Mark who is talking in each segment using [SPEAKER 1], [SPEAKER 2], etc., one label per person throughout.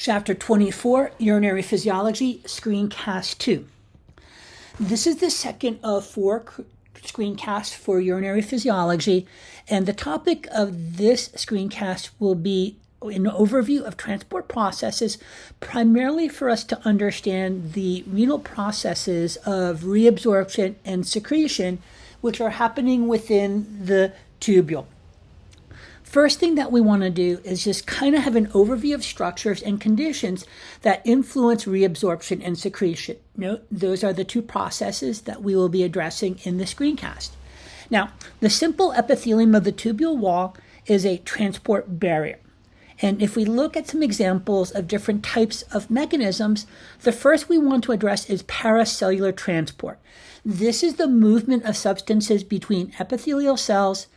[SPEAKER 1] Chapter 24, Urinary Physiology, Screencast 2. This is the second of 4 screencasts for urinary physiology, and the topic of this screencast will be an overview of transport processes, primarily for us to understand the renal processes of reabsorption and secretion, which are happening within the tubule. First thing that we want to do is just kind of have an overview of structures and conditions that influence reabsorption and secretion. Note, those are the 2 processes that we will be addressing in the screencast. Now, the simple epithelium of the tubule wall is a transport barrier. And if we look at some examples of different types of mechanisms, the first we want to address is paracellular transport. This is the movement of substances between epithelial cells.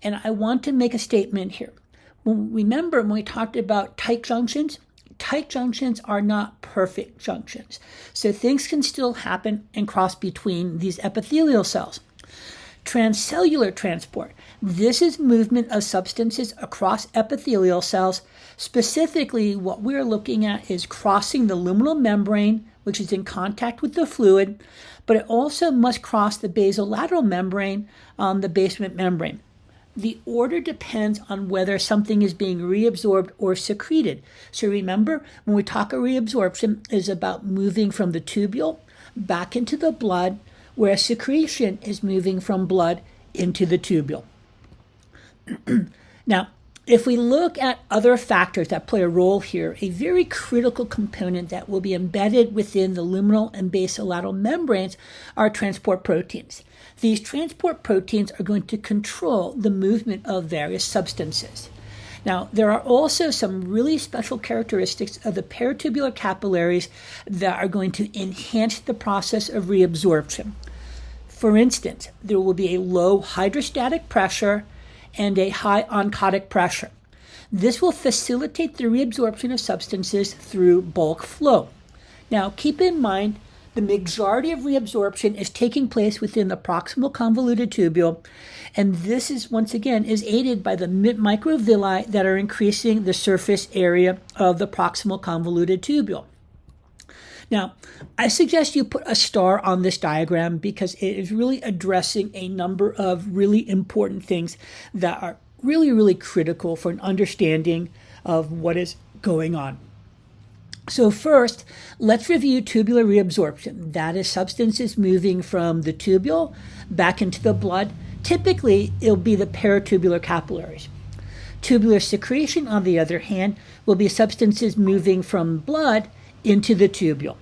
[SPEAKER 1] And I want to make a statement here. Remember when we talked about tight junctions are not perfect junctions. So things can still happen and cross between these epithelial cells. Transcellular transport. This is movement of substances across epithelial cells. Specifically, what we're looking at is crossing the luminal membrane, which is in contact with the fluid, but it also must cross the basolateral membrane on the basement membrane. The order depends on whether something is being reabsorbed or secreted. So remember, when we talk of reabsorption, is about moving from the tubule back into the blood, whereas secretion is moving from blood into the tubule. Now, if we look at other factors that play a role here, a very critical component that will be embedded within the luminal and basolateral membranes are transport proteins. These transport proteins are going to control the movement of various substances. Now, there are also some really special characteristics of the peritubular capillaries that are going to enhance the process of reabsorption. For instance, there will be a low hydrostatic pressure and a high oncotic pressure. This will facilitate the reabsorption of substances through bulk flow. Now, keep in mind, the majority of reabsorption is taking place within the proximal convoluted tubule, and this is, once again, is aided by the microvilli that are increasing the surface area of the proximal convoluted tubule. Now, I suggest you put a star on this diagram because it is really addressing a number of really important things that are really, really critical for an understanding of what is going on. So first, let's review tubular reabsorption. That is substances moving from the tubule back into the blood. Typically, it'll be the peritubular capillaries. Tubular secretion, on the other hand, will be substances moving from blood into the tubule.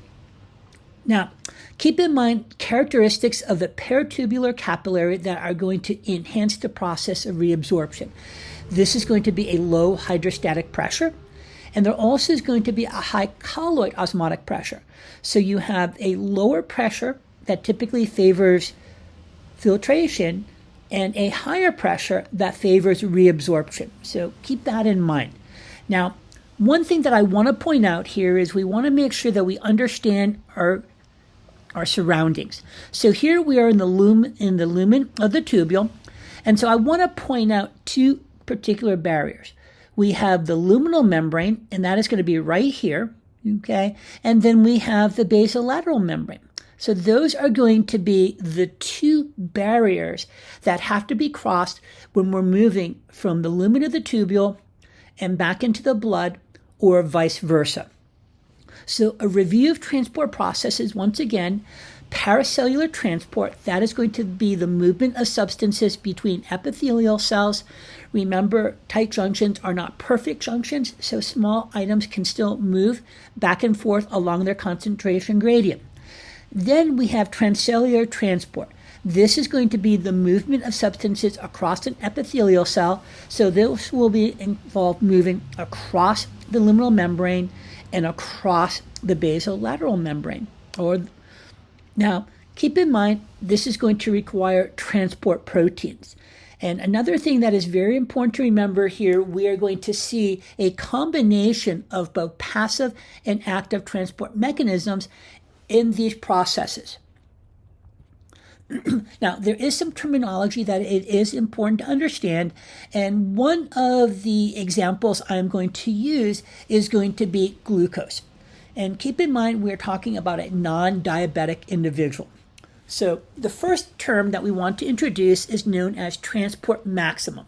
[SPEAKER 1] Now, keep in mind characteristics of the peritubular capillary that are going to enhance the process of reabsorption. This is going to be a low hydrostatic pressure, and there also is going to be a high colloid osmotic pressure. So you have a lower pressure that typically favors filtration and a higher pressure that favors reabsorption. So keep that in mind. Now, one thing that I want to point out here is we want to make sure that we understand our surroundings. So here we are in the lumen of the tubule, and so I want to point out 2 particular barriers. We have the luminal membrane, and that is going to be right here, okay? And then we have the basolateral membrane. So those are going to be the 2 barriers that have to be crossed when we're moving from the lumen of the tubule and back into the blood, or vice versa. So a review of transport processes, once again, paracellular transport, that is going to be the movement of substances between epithelial cells. Remember, tight junctions are not perfect junctions, so small items can still move back and forth along their concentration gradient. Then we have transcellular transport. This is going to be the movement of substances across an epithelial cell, so this will be involved moving across the luminal membrane and across the basolateral membrane. Now, keep in mind, this is going to require transport proteins. And another thing that is very important to remember here, we are going to see a combination of both passive and active transport mechanisms in these processes. Now, there is some terminology that it is important to understand, and one of the examples I'm going to use is going to be glucose. And keep in mind, we're talking about a non-diabetic individual. So the first term that we want to introduce is known as transport maximum.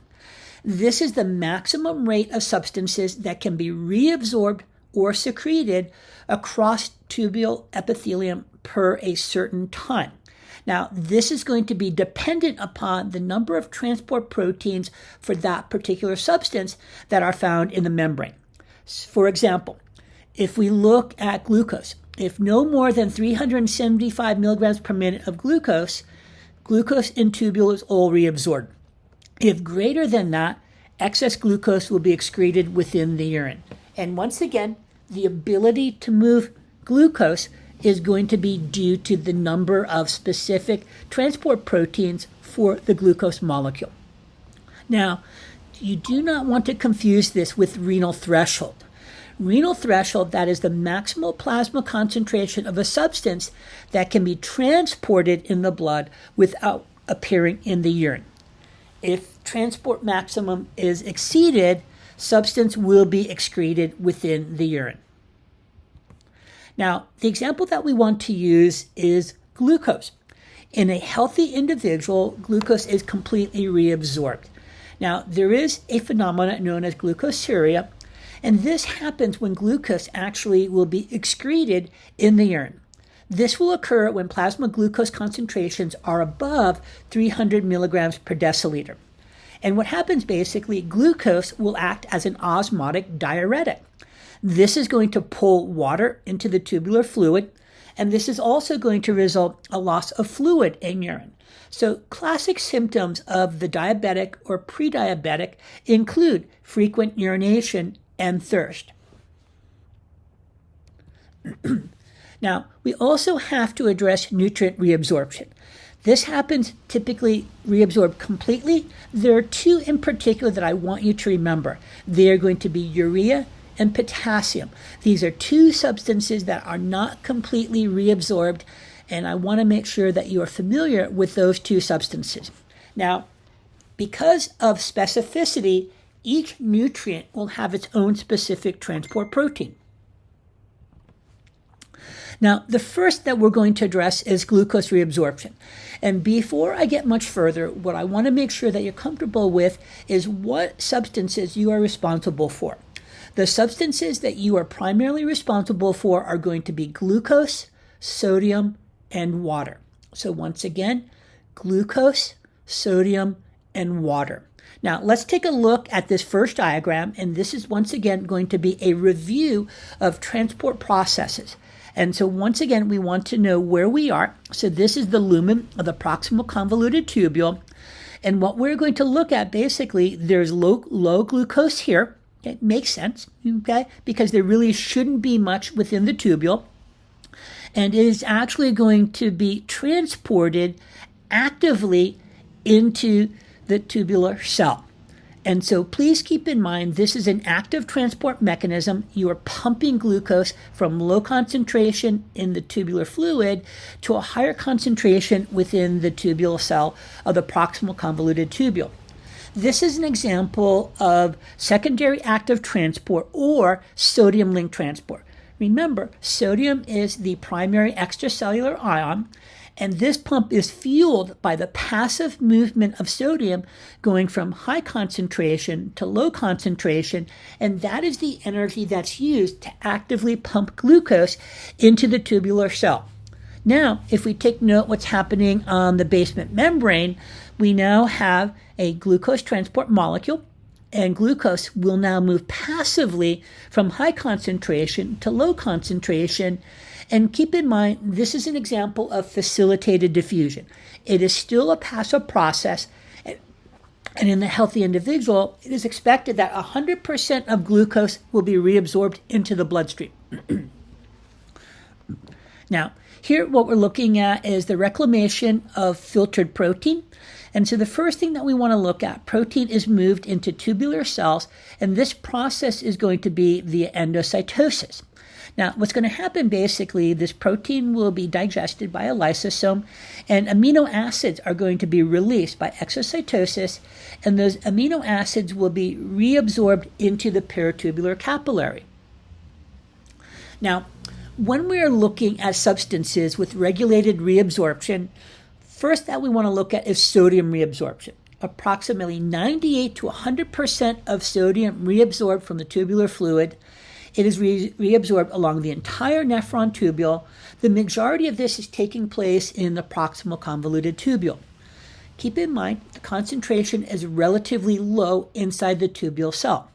[SPEAKER 1] This is the maximum rate of substances that can be reabsorbed or secreted across tubule epithelium per a certain time. Now, this is going to be dependent upon the number of transport proteins for that particular substance that are found in the membrane. For example, if we look at glucose, if no more than 375 milligrams per minute of glucose in tubule is all reabsorbed. If greater than that, excess glucose will be excreted within the urine. And once again, the ability to move glucose is going to be due to the number of specific transport proteins for the glucose molecule. Now, you do not want to confuse this with renal threshold. Renal threshold, that is the maximal plasma concentration of a substance that can be transported in the blood without appearing in the urine. If transport maximum is exceeded, substance will be excreted within the urine. Now, the example that we want to use is glucose. In a healthy individual, glucose is completely reabsorbed. Now, there is a phenomenon known as glucosuria, and this happens when glucose actually will be excreted in the urine. This will occur when plasma glucose concentrations are above 300 milligrams per deciliter. And what happens basically, glucose will act as an osmotic diuretic. This is going to pull water into the tubular fluid, and this is also going to result in a loss of fluid in urine. So classic symptoms of the diabetic or pre-diabetic include frequent urination and thirst. Now, we also have to address nutrient reabsorption. This happens typically reabsorbed completely. There are two in particular that I want you to remember. They are going to be urea and potassium. These are two substances that are not completely reabsorbed, and I want to make sure that you are familiar with those two substances. Now, because of specificity, each nutrient will have its own specific transport protein. Now, the first that we're going to address is glucose reabsorption. And before I get much further, what I want to make sure that you're comfortable with is what substances you are responsible for. The substances that you are primarily responsible for are going to be glucose, sodium, and water. So once again, glucose, sodium, and water. Now, let's take a look at this first diagram, and this is once again going to be a review of transport processes. And so once again, we want to know where we are. So this is the lumen of the proximal convoluted tubule. And what we're going to look at, basically, there's low glucose here. It makes sense, okay, because there really shouldn't be much within the tubule. And it is actually going to be transported actively into the tubular cell. And so please keep in mind, this is an active transport mechanism. You are pumping glucose from low concentration in the tubular fluid to a higher concentration within the tubule cell of the proximal convoluted tubule. This is an example of secondary active transport or sodium link transport. Remember, sodium is the primary extracellular ion, and this pump is fueled by the passive movement of sodium going from high concentration to low concentration, and that is the energy that's used to actively pump glucose into the tubular cell. Now, if we take note what's happening on the basement membrane, we now have a glucose transport molecule, and glucose will now move passively from high concentration to low concentration. And keep in mind, this is an example of facilitated diffusion. It is still a passive process, and in the healthy individual, it is expected that 100% of glucose will be reabsorbed into the bloodstream. Now, here what we're looking at is the reclamation of filtered protein. And so the first thing that we want to look at, protein is moved into tubular cells, and this process is going to be via endocytosis. Now, what's going to happen basically, this protein will be digested by a lysosome, and amino acids are going to be released by exocytosis, and those amino acids will be reabsorbed into the peritubular capillary. Now, when we're looking at substances with regulated reabsorption, first that we want to look at is sodium reabsorption. Approximately 98 to 100% of sodium reabsorbed from the tubular fluid. It is reabsorbed along the entire nephron tubule. The majority of this is taking place in the proximal convoluted tubule. Keep in mind, the concentration is relatively low inside the tubule cell.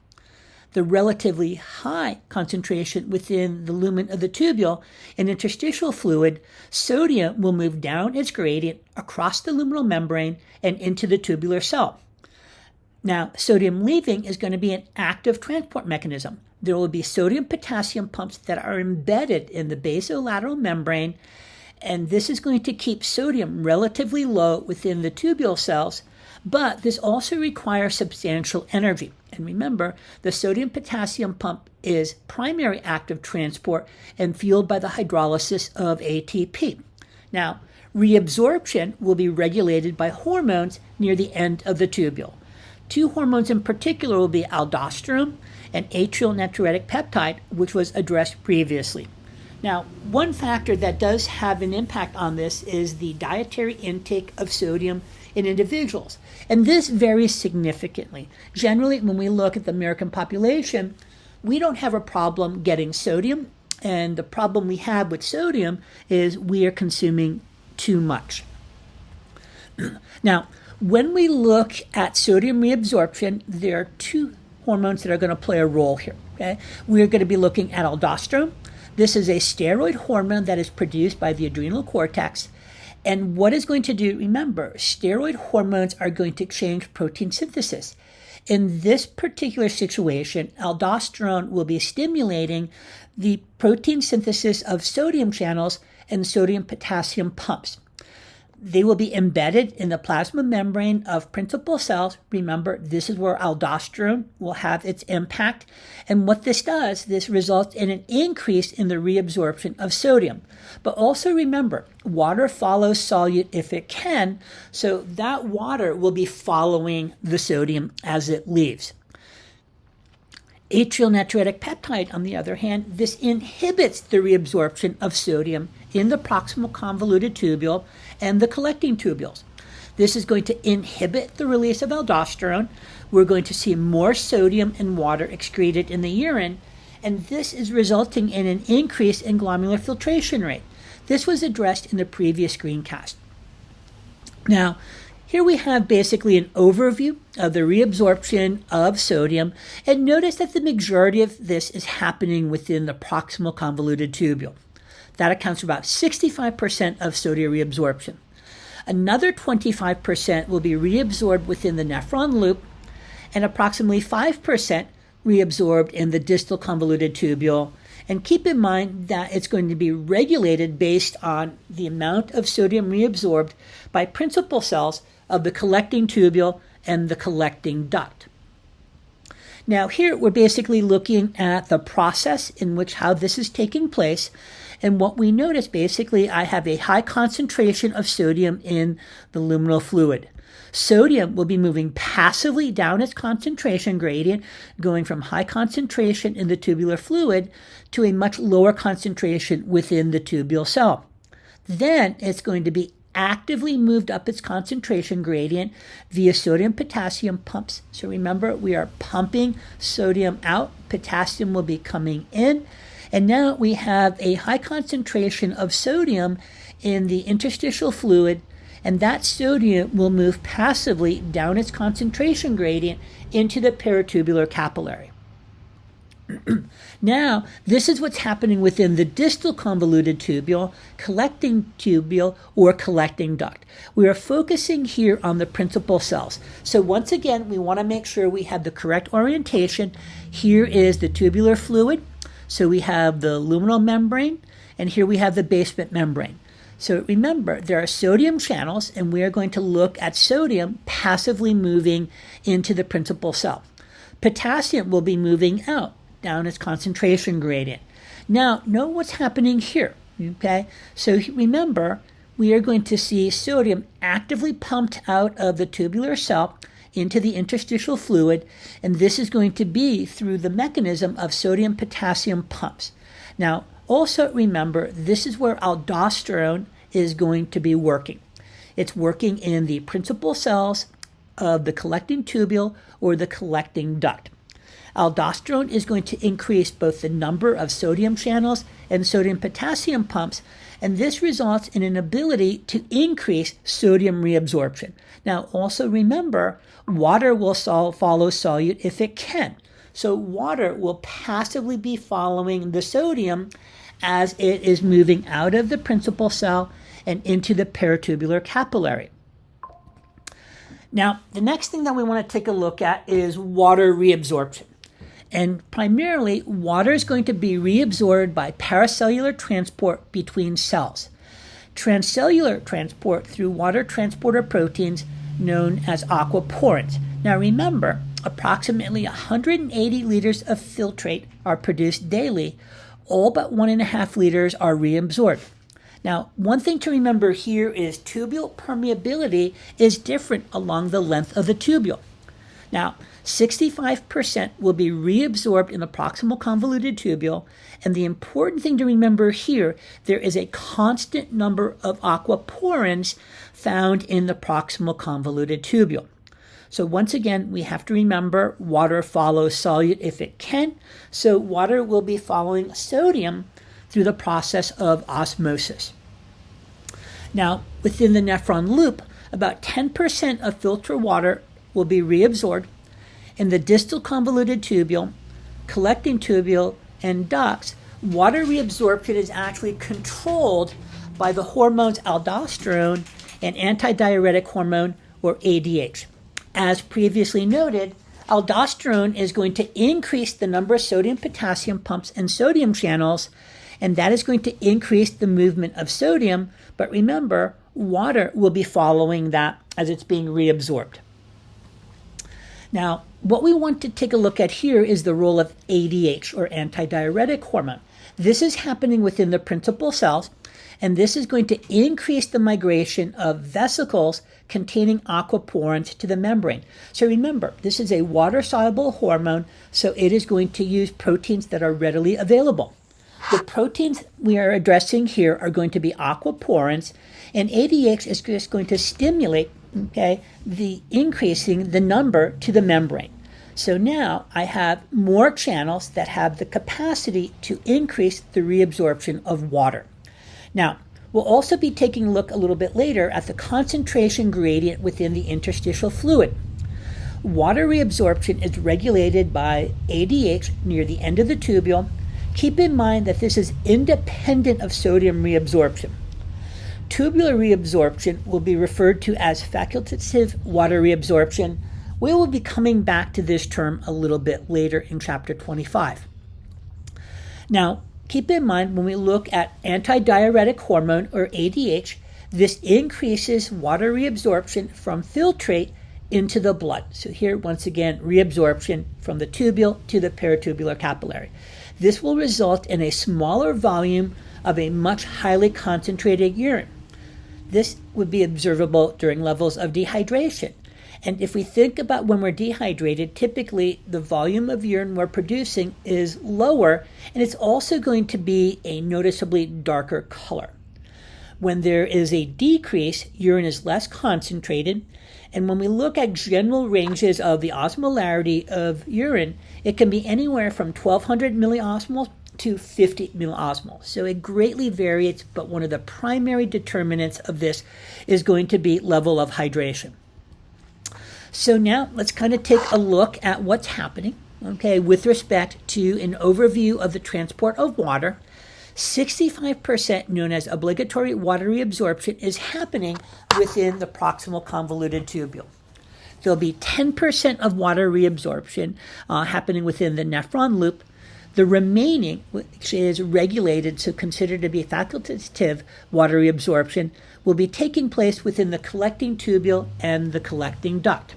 [SPEAKER 1] The relatively high concentration within the lumen of the tubule in interstitial fluid, sodium will move down its gradient across the luminal membrane and into the tubular cell. Now, sodium leaving is going to be an active transport mechanism. There will be sodium-potassium pumps that are embedded in the basolateral membrane, and this is going to keep sodium relatively low within the tubule cells, but this also requires substantial energy. And remember, the sodium-potassium pump is primary active transport and fueled by the hydrolysis of ATP. Now, reabsorption will be regulated by hormones near the end of the tubule. Two hormones in particular will be aldosterone and atrial natriuretic peptide, which was addressed previously. Now, one factor that does have an impact on this is the dietary intake of sodium in individuals, and this varies significantly. Generally, when we look at the American population, we don't have a problem getting sodium, and the problem we have with sodium is we are consuming too much. Now, when we look at sodium reabsorption, there are two hormones that are going to play a role here. Okay? We're going to be looking at aldosterone. This is a steroid hormone that is produced by the adrenal cortex. And what is going to do, remember, steroid hormones are going to change protein synthesis. In this particular situation, aldosterone will be stimulating the protein synthesis of sodium channels and sodium-potassium pumps. They will be embedded in the plasma membrane of principal cells. Remember, this is where aldosterone will have its impact. And what this does, this results in an increase in the reabsorption of sodium. But also remember, water follows solute if it can, so that water will be following the sodium as it leaves. Atrial natriuretic peptide, on the other hand, this inhibits the reabsorption of sodium in the proximal convoluted tubule and the collecting tubules. This is going to inhibit the release of aldosterone. We're going to see more sodium and water excreted in the urine, and this is resulting in an increase in glomerular filtration rate. This was addressed in the previous screencast. Now, here we have basically an overview of the reabsorption of sodium, and notice that the majority of this is happening within the proximal convoluted tubule. That accounts for about 65% of sodium reabsorption. Another 25% will be reabsorbed within the nephron loop, and approximately 5% reabsorbed in the distal convoluted tubule. And keep in mind that it's going to be regulated based on the amount of sodium reabsorbed by principal cells of the collecting tubule and the collecting duct. Now here we're basically looking at the process in which how this is taking place, and what we notice basically I have a high concentration of sodium in the luminal fluid. Sodium will be moving passively down its concentration gradient, going from high concentration in the tubular fluid to a much lower concentration within the tubule cell. Then it's going to be actively moved up its concentration gradient via sodium-potassium pumps. So remember, we are pumping sodium out, potassium will be coming in, and now we have a high concentration of sodium in the interstitial fluid, and that sodium will move passively down its concentration gradient into the peritubular capillary. Now, this is what's happening within the distal convoluted tubule, collecting tubule, or collecting duct. We are focusing here on the principal cells. So once again, we want to make sure we have the correct orientation. Here is the tubular fluid. So we have the luminal membrane, and here we have the basement membrane. So remember, there are sodium channels, and we are going to look at sodium passively moving into the principal cell. Potassium will be moving out, down its concentration gradient. Now, know what's happening here, okay? So remember, we are going to see sodium actively pumped out of the tubular cell into the interstitial fluid, and this is going to be through the mechanism of sodium-potassium pumps. Now, also remember, this is where aldosterone is going to be working. It's working in the principal cells of the collecting tubule or the collecting duct. Aldosterone is going to increase both the number of sodium channels and sodium-potassium pumps, and this results in an ability to increase sodium reabsorption. Now, also remember, water will follow solute if it can. So water will passively be following the sodium as it is moving out of the principal cell and into the peritubular capillary. Now, the next thing that we want to take a look at is water reabsorption. And primarily, water is going to be reabsorbed by paracellular transport between cells. Transcellular transport through water transporter proteins known as aquaporins. Now remember, approximately 180 liters of filtrate are produced daily. All but 1.5 liters are reabsorbed. Now, one thing to remember here is tubule permeability is different along the length of the tubule. Now, 65% will be reabsorbed in the proximal convoluted tubule, and the important thing to remember here, there is a constant number of aquaporins found in the proximal convoluted tubule. So once again, we have to remember water follows solute if it can, so water will be following sodium through the process of osmosis. Now, within the nephron loop, about 10% of filter water will be reabsorbed. In the distal convoluted tubule, collecting tubule, and ducts, water reabsorption is actually controlled by the hormones aldosterone and antidiuretic hormone, or ADH. As previously noted, aldosterone is going to increase the number of sodium-potassium pumps and sodium channels, and that is going to increase the movement of sodium, but remember, water will be following that as it's being reabsorbed. Now, what we want to take a look at here is the role of ADH, or antidiuretic hormone. This is happening within the principal cells, and this is going to increase the migration of vesicles containing aquaporins to the membrane. So remember, this is a water-soluble hormone, so it is going to use proteins that are readily available. The proteins we are addressing here are going to be aquaporins, and ADH is just going to stimulate the increasing the number to the membrane. So now I have more channels that have the capacity to increase the reabsorption of water. Now, we'll also be taking a look a little bit later at the concentration gradient within the interstitial fluid. Water reabsorption is regulated by ADH near the end of the tubule. Keep in mind that this is independent of sodium reabsorption. Tubular reabsorption will be referred to as facultative water reabsorption. We will be coming back to this term a little bit later in chapter 25. Now, keep in mind when we look at antidiuretic hormone, or ADH, this increases water reabsorption from filtrate into the blood. So here, once again, reabsorption from the tubule to the peritubular capillary. This will result in a smaller volume of a much highly concentrated urine. This would be observable during levels of dehydration. And if we think about when we're dehydrated, typically the volume of urine we're producing is lower, and it's also going to be a noticeably darker color. When there is a decrease, urine is less concentrated, and when we look at general ranges of the osmolarity of urine, it can be anywhere from 1,200 milliosmoles to 50 milliosmoles. So it greatly varies, but one of the primary determinants of this is going to be level of hydration. So now let's kind of take a look at what's happening, with respect to an overview of the transport of water. 65%, known as obligatory water reabsorption, is happening within the proximal convoluted tubule. There'll be 10% of water reabsorption happening within the nephron loop. The remaining, which is regulated, so considered to be facultative water reabsorption, will be taking place within the collecting tubule and the collecting duct.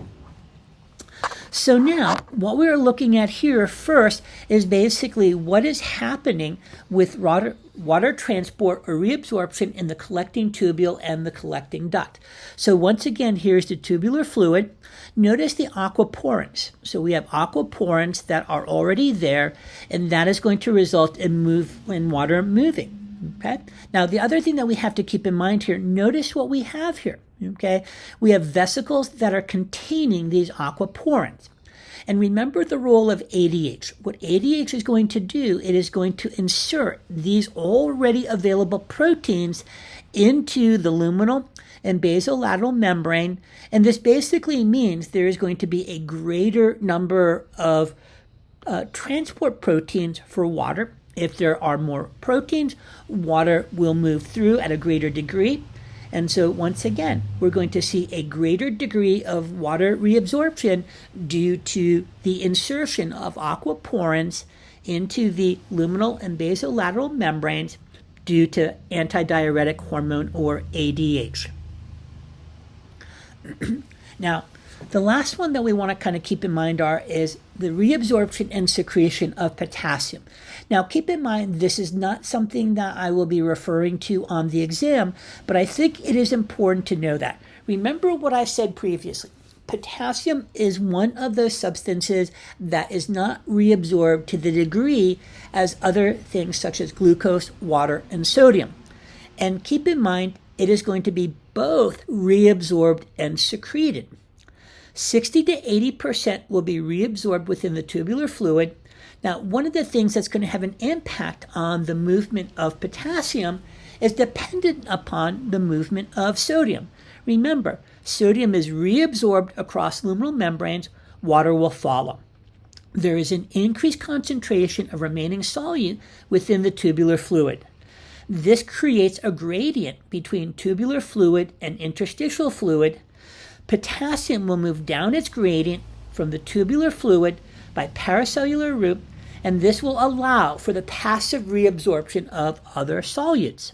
[SPEAKER 1] So now, what we're looking at here first is basically what is happening with water transport or reabsorption in the collecting tubule and the collecting duct. So once again, here's the tubular fluid. Notice the aquaporins. So we have aquaporins that are already there, and that is going to result in water moving. Okay. Now, the other thing that we have to keep in mind here, notice what we have here. Okay. We have vesicles that are containing these aquaporins. And remember the role of ADH. What ADH is going to do, it is going to insert these already available proteins into the luminal and basolateral membrane. And this basically means there is going to be a greater number of transport proteins for water. If there are more proteins, water will move through at a greater degree. And so once again, we're going to see a greater degree of water reabsorption due to the insertion of aquaporins into the luminal and basolateral membranes due to antidiuretic hormone or ADH. Now, the last one that we want to kind of keep in mind is the reabsorption and secretion of potassium. Now, keep in mind, this is not something that I will be referring to on the exam, but I think it is important to know that. Remember what I said previously. Potassium is one of those substances that is not reabsorbed to the degree as other things such as glucose, water, and sodium. And keep in mind, it is going to be both reabsorbed and secreted. 60 to 80% will be reabsorbed within the tubular fluid. Now, one of the things that's going to have an impact on the movement of potassium is dependent upon the movement of sodium. Remember, sodium is reabsorbed across luminal membranes, water will follow. There is an increased concentration of remaining solute within the tubular fluid. This creates a gradient between tubular fluid and interstitial fluid. Potassium will move down its gradient from the tubular fluid by paracellular route, and this will allow for the passive reabsorption of other solutes.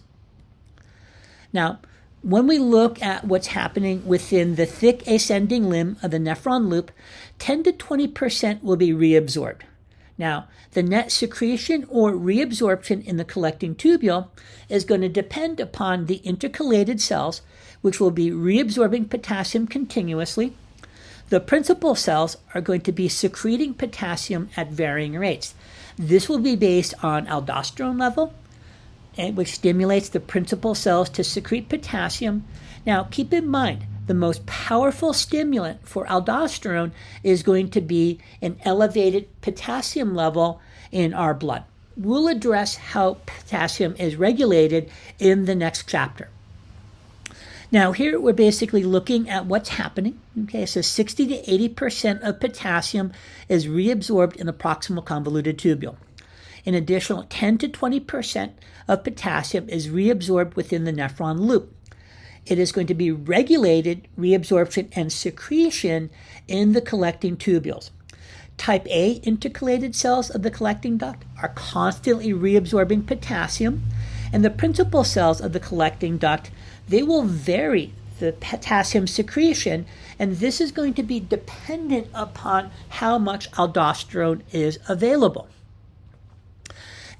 [SPEAKER 1] Now, when we look at what's happening within the thick ascending limb of the nephron loop, 10 to 20% will be reabsorbed. Now, the net secretion or reabsorption in the collecting tubule is going to depend upon the intercalated cells, which will be reabsorbing potassium continuously. The principal cells are going to be secreting potassium at varying rates. This will be based on aldosterone level, which stimulates the principal cells to secrete potassium. Now, keep in mind, the most powerful stimulant for aldosterone is going to be an elevated potassium level in our blood. We'll address how potassium is regulated in the next chapter. Now, here we're basically looking at what's happening. Okay, so 60 to 80% of potassium is reabsorbed in the proximal convoluted tubule. An additional 10 to 20% of potassium is reabsorbed within the nephron loop. It is going to be regulated reabsorption and secretion in the collecting tubules. Type A intercalated cells of the collecting duct are constantly reabsorbing potassium, and the principal cells of the collecting duct, they will vary the potassium secretion, and this is going to be dependent upon how much aldosterone is available.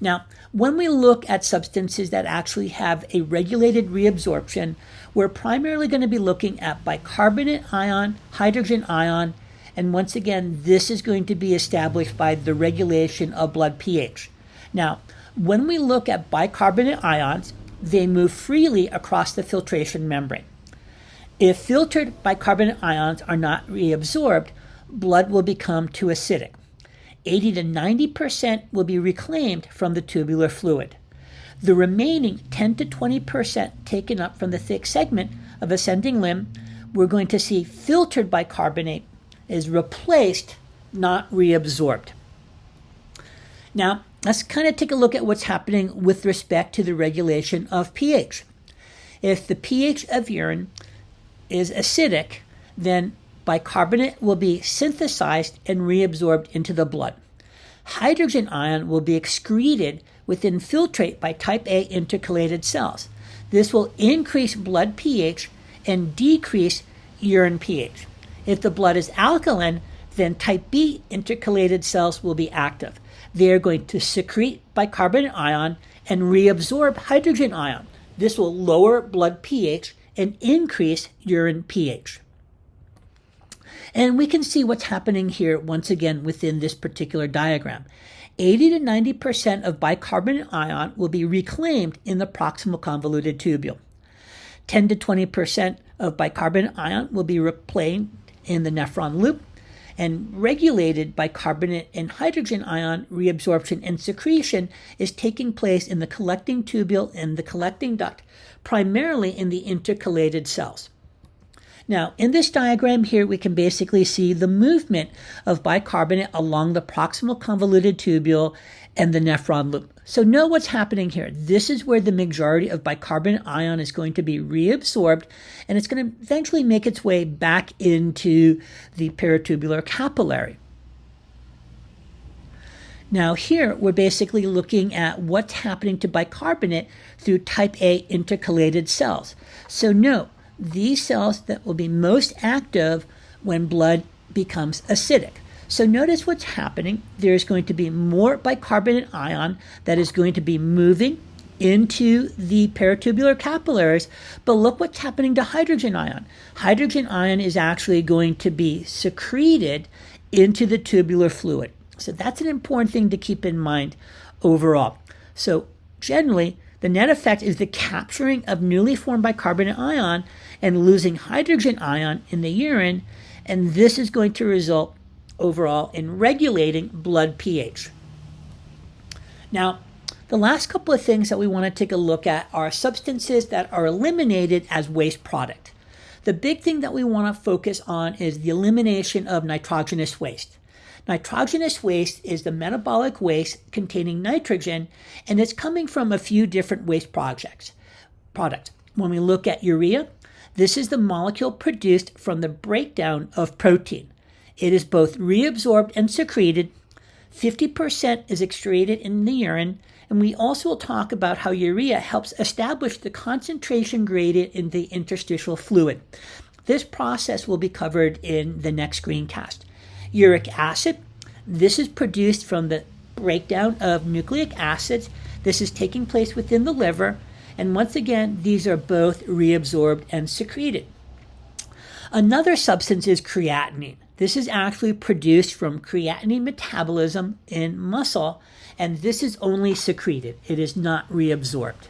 [SPEAKER 1] Now, when we look at substances that actually have a regulated reabsorption, we're primarily going to be looking at bicarbonate ion, hydrogen ion, and once again, this is going to be established by the regulation of blood pH. Now, when we look at bicarbonate ions, they move freely across the filtration membrane. If filtered bicarbonate ions are not reabsorbed, blood will become too acidic. 80 to 90% will be reclaimed from the tubular fluid. The remaining 10 to 20% taken up from the thick segment of ascending limb, we're going to see filtered bicarbonate is replaced, not reabsorbed. Now, let's kind of take a look at what's happening with respect to the regulation of pH. If the pH of urine is acidic, then bicarbonate will be synthesized and reabsorbed into the blood. hydrogen ion will be excreted within filtrate by type A intercalated cells. This will increase blood pH and decrease urine pH. If the blood is alkaline, then type B intercalated cells will be active. They are going to secrete bicarbonate ion and reabsorb hydrogen ion. This will lower blood pH and increase urine pH. And we can see what's happening here once again within this particular diagram. 80 to 90% of bicarbonate ion will be reclaimed in the proximal convoluted tubule. 10 to 20% of bicarbonate ion will be reclaimed in the nephron loop, and regulated bicarbonate and hydrogen ion reabsorption and secretion is taking place in the collecting tubule and the collecting duct, primarily in the intercalated cells. Now, in this diagram here, we can basically see the movement of bicarbonate along the proximal convoluted tubule and the nephron loop. So know what's happening here. This is where the majority of bicarbonate ion is going to be reabsorbed, and it's going to eventually make its way back into the peritubular capillary. Now here, we're basically looking at what's happening to bicarbonate through type A intercalated cells. So note, these cells that will be most active when blood becomes acidic. So notice what's happening. There's going to be more bicarbonate ion that is going to be moving into the peritubular capillaries, but look what's happening to hydrogen ion. Hydrogen ion is actually going to be secreted into the tubular fluid. So that's an important thing to keep in mind overall. So generally, the net effect is the capturing of newly formed bicarbonate ion and losing hydrogen ion in the urine, and this is going to result overall in regulating blood pH. Now, the last couple of things that we want to take a look at are substances that are eliminated as waste product. The big thing that we want to focus on is the elimination of nitrogenous waste. Nitrogenous waste is the metabolic waste containing nitrogen, and it's coming from a few different waste products. When we look at urea, this is the molecule produced from the breakdown of protein. It is both reabsorbed and secreted. 50% is excreted in the urine, and we also will talk about how urea helps establish the concentration gradient in the interstitial fluid. This process will be covered in the next screencast. Uric acid, this is produced from the breakdown of nucleic acids. This is taking place within the liver, and once again, these are both reabsorbed and secreted. Another substance is creatinine. This is actually produced from creatinine metabolism in muscle, and this is only secreted. It is not reabsorbed.